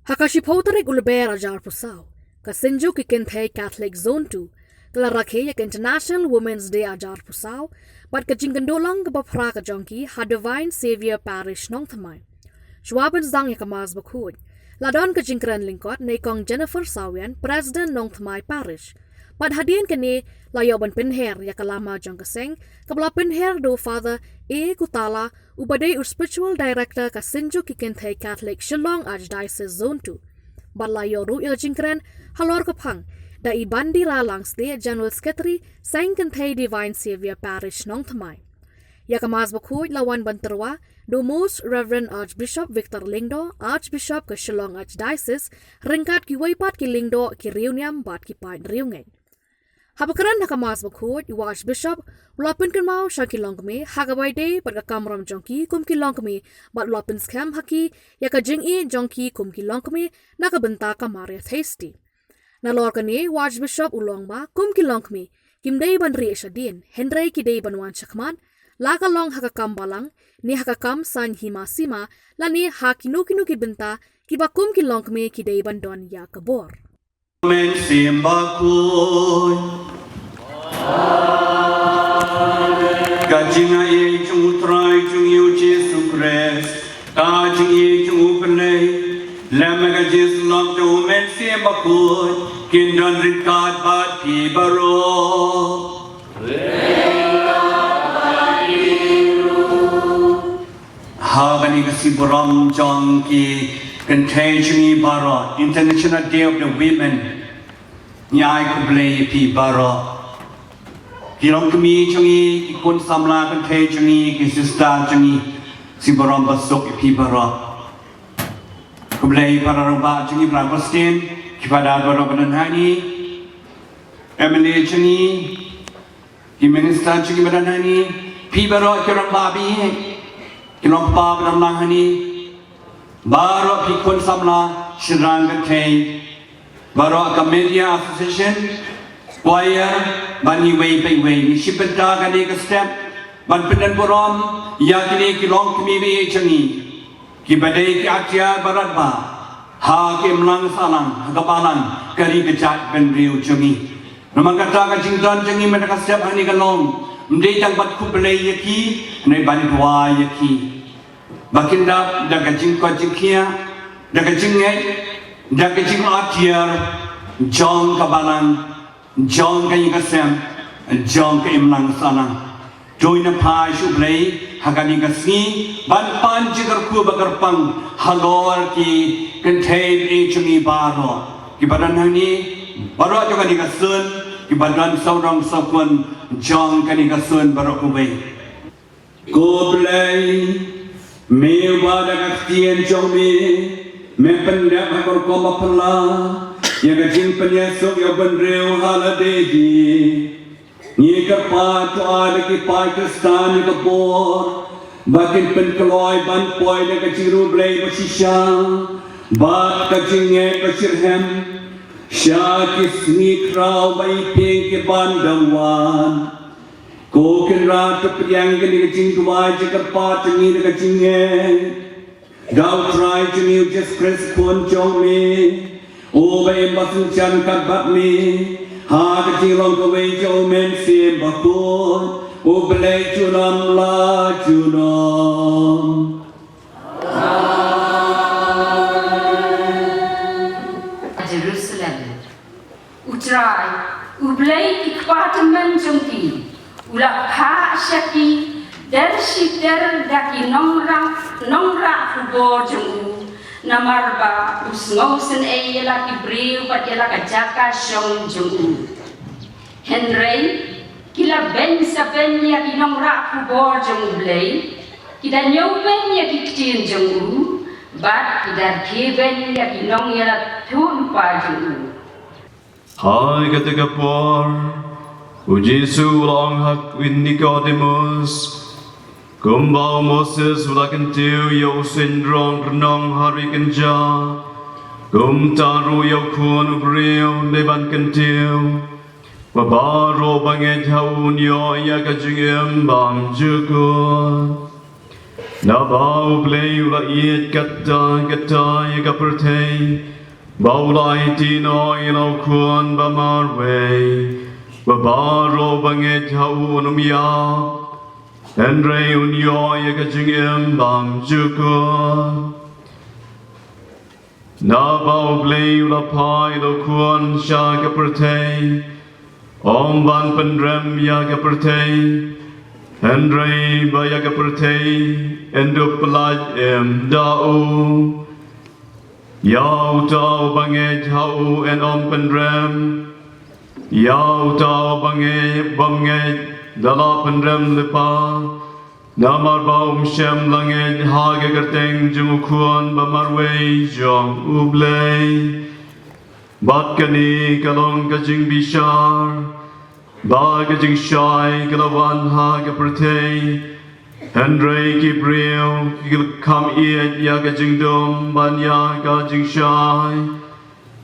Hakashipotarik ulber ajar pusau, kasinju kikinthe Catholic Zone 2, Jingrakhe yak International Women's Day ajar pusau, but Jingkynduhlang kebapra kajonki ha Divine Saviour Parish Nongthymmai. Schwaben zang yakamaz bakud, ladon kajingkran lingkot nekong Jennifer Sawian, President Nongthymmai Parish. But hadien kene layoban pinher yakalama jongkaseng, kabla pinher do Father A. Kutala, ubade spiritual director kasinju kikinthe Catholic Shillong Archdiocese Zone 2. But layoru jingkran halor kapang, da ibandira langsde General Secretary sang kinthe Divine Saviour Parish Nongthymmai. Yakamaz bakud lawan banterwa, do Most Reverend Archbishop Victor Lingdo, Archbishop ke Shillong Archdiocese, ringkat ki waipat ki Lingdo ki reuniam bat ki pat reungen. Habakaran hakamas bakud, Archbishop, ulapin kenmau shaki longkme, hagawai day bat kamram jongki kumki longkme, bat ulapin skam haki, yaka jingi jongki kumki longkme, nakabenta kamaria tasty. Nalor kane, Archbishop ulongba, kumki longkme, kimday ban reeshadin, Henry kidey banwan chakman, Laka long hakakam balang, ni hakakam san hima sima, lani hakinukinu ki benta, kibakum ki longkme ki day bandon ya kabor. Amen simbakuy. Kajinga ye chung utray chung yu Jesu Christ, kajing ye chung upenay, lamaga Jesu log to amen simbakuy, kindon rikat bat pi baro. Hagani kasiburam jongki contagion bara International Day of the Women nyai kublei pi bara kilong kami jongi kikun samla contagion ki sister jongi siburam basuk pi bara kublei para roba jongi Palestine kepada bara benanhani Emily jongi ki minister jongi benanhani pi bara kirang babi Kilong pa benang hani, baru pikun samla Jingrakhe, baru ke Media Association, choir bani way by way, ni sipenta kani ke step, ban penan borom, ya kini kilong kami be changi, ki badai ki atia barat ba, ha ki mlang salang, kapalan, kari kejat ben riu changi. Namang kata ke jingdan changi mereka step hani kalong, mendai jang bat kublai yaki, ne ban dua yaki. Bakinda daga jingko jingkia, daga jingai, daga jing atiar, John kabalang, John kayingasem, John kaimlang sanang. Join a pie shublay, hagani gasni, ban pan jigarku bagarpang, halor ki contain echuni baro. Kibadan hani, baro jogani gasun, kibadan saurang sakun, John kanigasun barokuwe. Go play. Me wada kastian jombe, me pendek akor koma pala, ya kajing penyesok ya benreu haladeji, ni kerpat ada ki Pakistan ni kebor, bakin penkeloi ban poi ya kajing rublei bersisa, bat kajing bersirhem, syakis ni krau bayi ping ke bandawan. Ko kenra terpediang kini kecing tua jika pat ni kecingnya, dau try jeni just press pun jomli, o bay masun chan kabat ni, ha kecing long kowe jomen sim bakun, o belai junam la junam. Jerusalem, utrai, ublai ikpartemen jongki. Ulak ha syaki dersi daki nongra kubor jemu namarba usngausen laki briu pat laki jaka shong jemu Henry kila ben saben yaki nongra kubor jemu blay kita nyoben yaki ktin jemu bat kita keben yaki nong tun pa jemu Hai ketika por Jesu ulang hak win Nicodemus, kumbau Moses ulakan tiu yau sindrong renong hari kenja, taru yau kuan ubriu deban kentiu, babaro banget haun yo ya kajingem bang jukun. Na bau play ula iet katai kapertei. Bau lai tino ilo kuan bamarway. Babaro banget hau numia. Andre unyo yakajing bam jukua. Na bau play ula pai lo kuan sha kapertei. Om ban pendrem ya kapertei. Andre baya kapertei. Endo pelaj dau. Yau tau banget hau en om pendrem. Yau tau banget dala pendrem lepa. Namar baum shem langit hage kerteng jumukuan bamarway jong ublay. Bat kani kalong kajing bishar. Ba kajing shai kalawan hage pertei. Andre Kibril kam iet ya kajing dom ban ya kajing shai.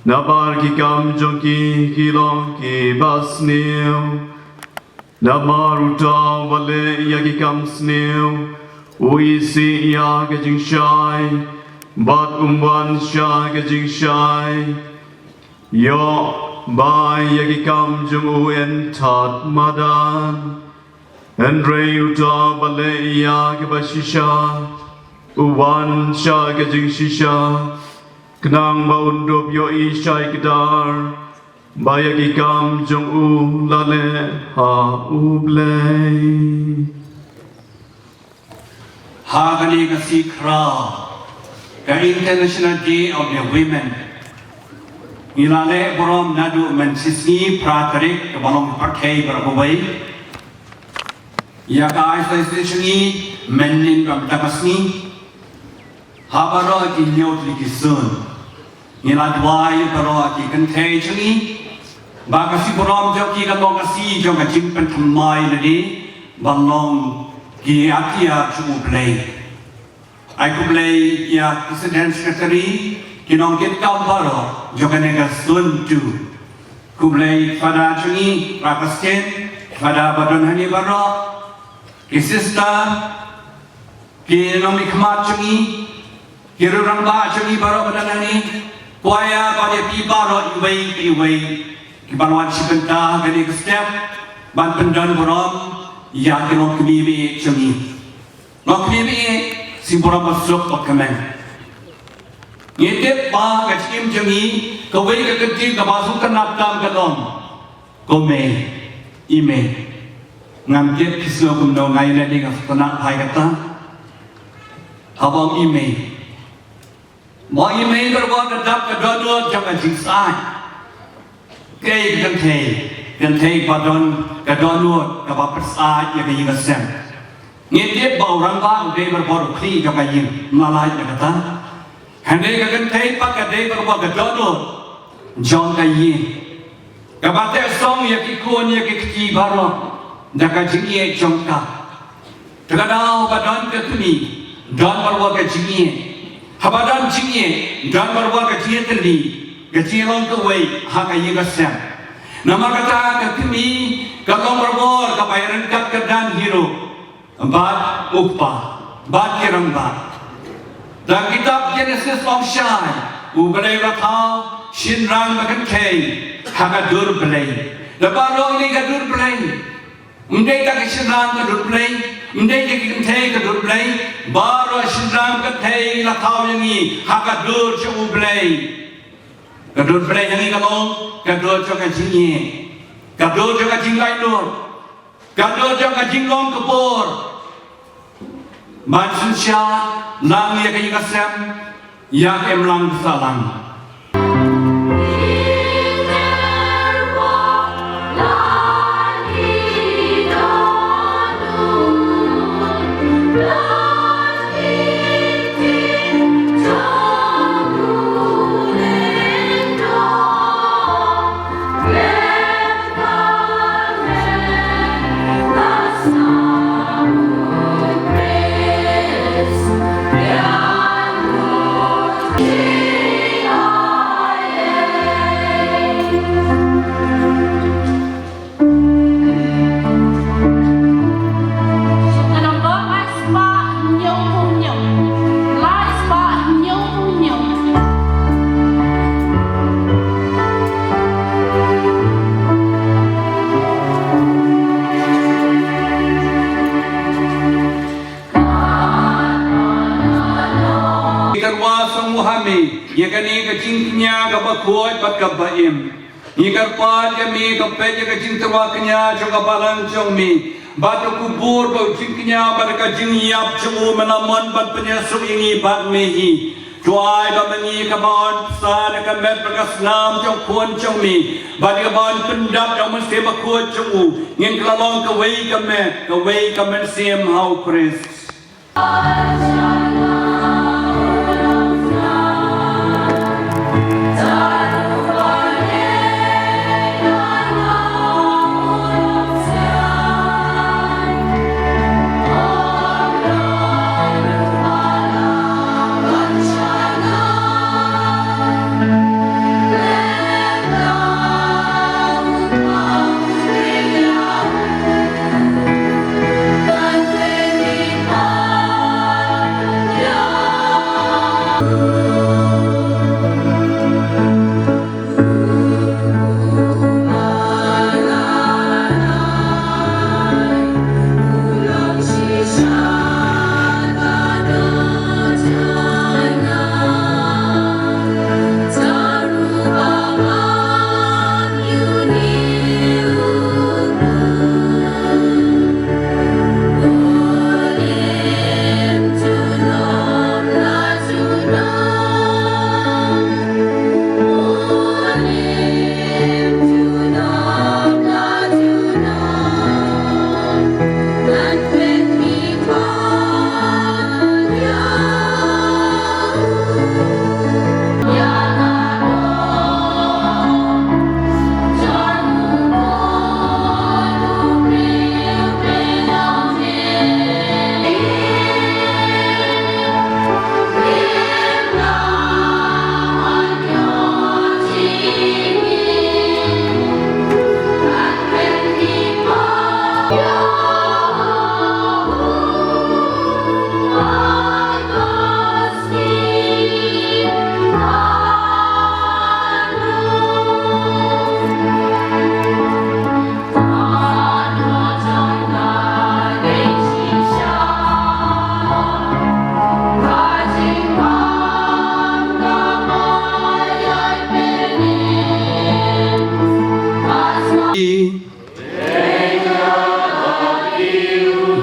Nabar ki kam jongki kilong ki basnil. Namaruta vale ya ki kam snil. Uisi ya kajing shai. Bat umwan shai kajing shai. Yo ba ya ki kam jong en tat madan. Andre uta vale ya ki bashisha. Uwan shai kajing shisha. Kenang baundup yo ishai kedar. Bayagi kam jong u lale ha ublay. Hagani kasi kra. The International Day of the Women. Ilale borom nadu mensisni pratarik kebalong partai berbawai. Ya ka isolation ni menin ramdamasni. Habaro ki nyot likisun. Ila dwai paro ki contagion ni. Bagasi borom jo ki kalong kasi jo ka Jingkynduhlang ni balong ki atia chu play. I could play ya president secretary ki nong kit kau paro jo ka nega sun tu. Ku play pada chuni Pakistan pada badon hani baro ki sister ki nong ikmat chuni ki rurang ba chuni baro badan hani Kuaya pada pipa ro iway Kibalwan sibenta gani ke step ban pendan borom ya ke no kbibi chumi no kbibi si borom masuk pakamen yete pa gachim chumi kawai ke kenti ka basu kanap tam kalom kome ime ngam jet kislo kum no ngai le ding afana hai kata habam ime Mo ime kerwa kedap kedodot jangan jingsai. Kei kentei padon kedonut kaba persai ya kayi gasem. Ngete baurang ba ude berbor kli jo kayi malai ya kata. Hande kentei pak kade kerwa kedodot jong kayi. Kabate song ya kikun ya kiki baro daka jingie jongka. Tekadau padon ketuni don berwa ke jingie. Habadan jingie dan berwa ke jingie tadi. Kecilong keway haka yiga sem. Nama kata ketimi kalong berbor kabayaran kat kedan hiro. Bat upa, bat kiramba. Dan kitab Genesis of Shai, ubelai rakau shinrang makan kei haka dur belai. Lepas lo ini kadur belai. Undai tak shinrang kadur belai. Undai tak kentei kadur belai. Baru shinrang kentei rakau ini haka dur cu belai. Kadul pelai yang kalong, kadul juga jingie, kadul juga jinglai nur, kadul juga jinglong kebor. Manusia lang ya kayi kasem, ya emlang salang. Yeah. yakani ka jingknya ka bakuat bat ka baim ikar pal ya mi ka pe ya ka jingtawa knya jo ka balang jong mi bat kubur ba jingknya bat ka jingyap jemu menaman bat penyesu ini bat mehi Tuai ba mengi ka bon sa ka met ba ka snam jong kuan jong mi ba ka bon pendap jong mesti ba kuat jong u ngin klalong ka wei ka men sim how Chris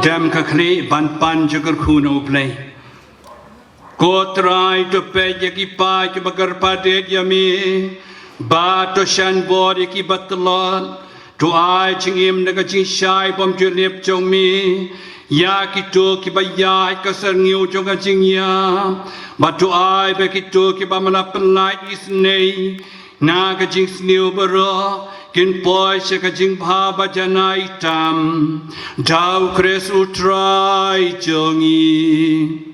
Dam ka kli ban jagar kuno play. Ko try to pay yaki pa ki bagar padet yami. Ba to shan body ki batlal. To I chingim naga ching shai bom julip chong mi. Ya ki to ki ba ya ka sarngiu chong ka ching ya. Ba to I be ki to ki ba manapal light is nay. Na ka ching sniu baro. Kin poi se ka jing bha ba janai tam dau kres utrai jongi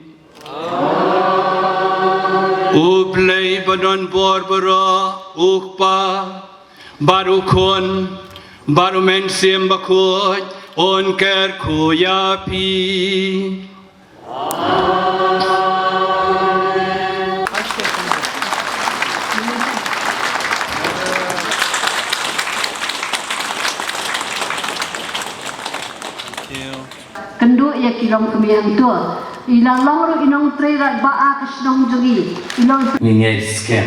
uplei badon borbara ukpa baru kon baru men sim bakoj on ker koyapi Kendu ya kilong kemiang tua. Ilang long inong tre rat ba kasnong jogi. Ilong Ningai scam.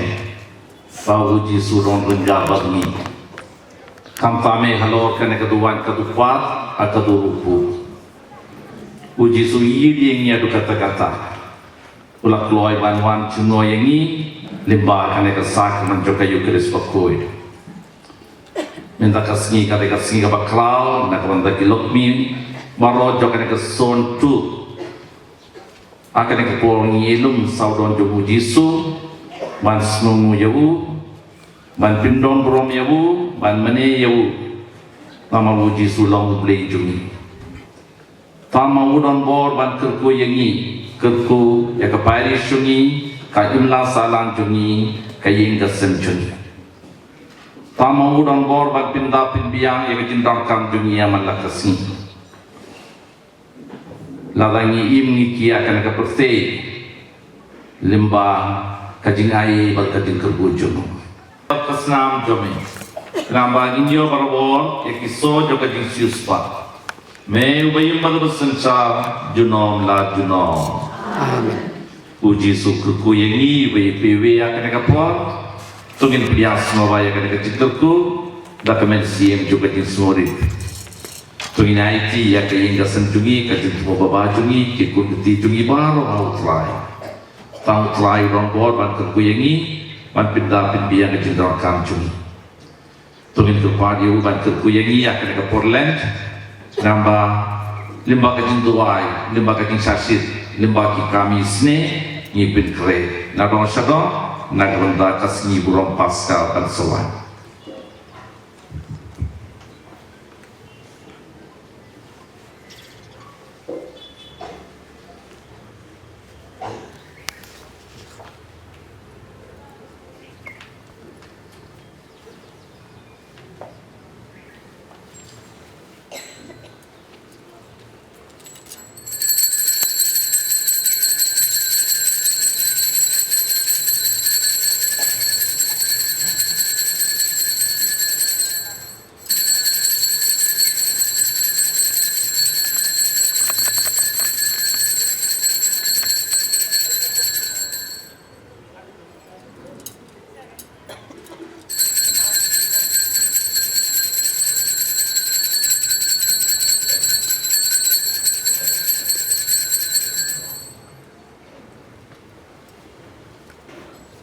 Fau ji surong penjabat ni. Kampame halor kena keduan kedupat atau kedurupu. Uji suyi dia nya du kata-kata. Ulak loy banwan cuno yang ni limba kena kesak menjoga yukris pakoi. Minta kasngi kata kasngi kabaklau nak benda kilokmin. Baru jauh kena ke son tu, akan ke pulang ilum saudon jogu jisu, ban senungu yawu, ban pindon berom yawu, ban mene yawu, nama wuji sulang play jumi. Tama udon bor ban kerku yangi, kerku ya ke pari sungi, kajumlah salang jungi, kaying kesen jungi. Tama udon bor ban pindah pinbiang ya ke jindangkan jungi yang malakasni. Lalangi imni kia akan ke perse limbah kajing ai bal kajing kerbujung kesnam jome lamba injo barbon ekiso jo kajing siuspa me ubayim bal besensa junom la junom amen Uji suku kuyengi WPW akan kapon. Tungin pias mawaya akan kecikku. Dokumen CM juga di semuri. Tungin IT ya kayeng gasan jungi kecik mau babajungi kikun ti jungi baru outlay. Outlay rombor ban kuyengi ban pindah pinbiang kecik dorkam jungi. Tungin kepada ban kuyengi akan ke Portland. Nambah limba kecik duai, limba kecik sasit, limba ki kami sne ngipin kre. Nabang syadong nagronda kasngi burong pascal dan sowan.